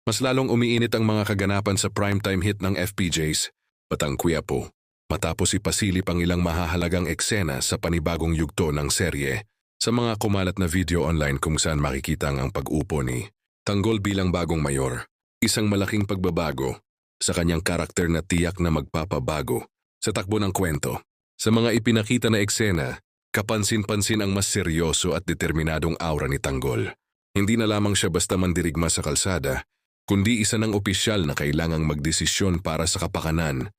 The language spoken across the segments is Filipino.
Mas lalong umiinit ang mga kaganapan sa primetime hit ng FPJs, Batang Quiapo, matapos ipasilip ang ilang mahahalagang eksena sa panibagong yugto ng serye sa mga kumalat na video online kung saan makikita ang pag-upo ni Tanggol bilang bagong mayor, isang malaking pagbabago sa kanyang karakter na tiyak na magpapabago sa takbo ng kwento. Sa mga ipinakita na eksena, kapansin-pansin ang mas seryoso at determinadong aura ni Tanggol. Hindi na lamang siya basta mandirigma sa kalsada, kundi isa ng opisyal na kailangang magdesisyon para sa kapakanan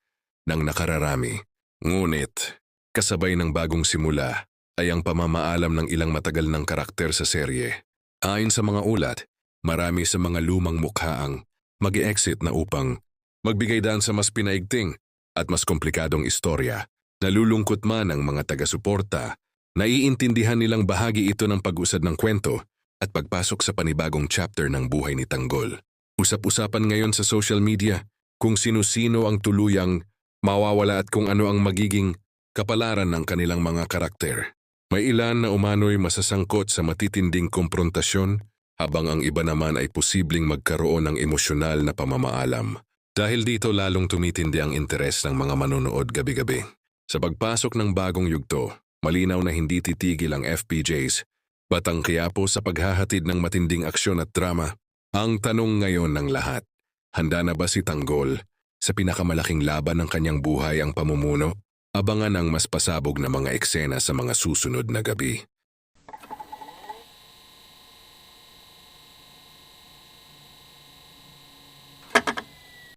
ng nakararami. Ngunit, kasabay ng bagong simula ay ang pamamaalam ng ilang matagal ng karakter sa serye. Ayon sa mga ulat, marami sa mga lumang mukha ang mag-exit na upang magbigay daan sa mas pinaigting at mas komplikadong istorya. Nalulungkot man ang mga taga-suporta, naiintindihan nilang bahagi ito ng pag-usad ng kwento at pagpasok sa panibagong chapter ng buhay ni Tanggol. Usap-usapan ngayon sa social media kung sino-sino ang tuluyang mawawala at kung ano ang magiging kapalaran ng kanilang mga karakter. May ilan na umano'y masasangkot sa matitinding komprontasyon habang ang iba naman ay posibleng magkaroon ng emosyonal na pamamaalam. Dahil dito lalong tumitindi ang interes ng mga manonood gabi-gabi. Sa pagpasok ng bagong yugto, malinaw na hindi titigil ang FPJs, Batang Quiapo sa paghahatid ng matinding aksyon at drama. Ang tanong ngayon ng lahat, handa na ba si Tanggol sa pinakamalaking laban ng kanyang buhay ang pamumuno? Abangan ang mas pasabog na mga eksena sa mga susunod na gabi.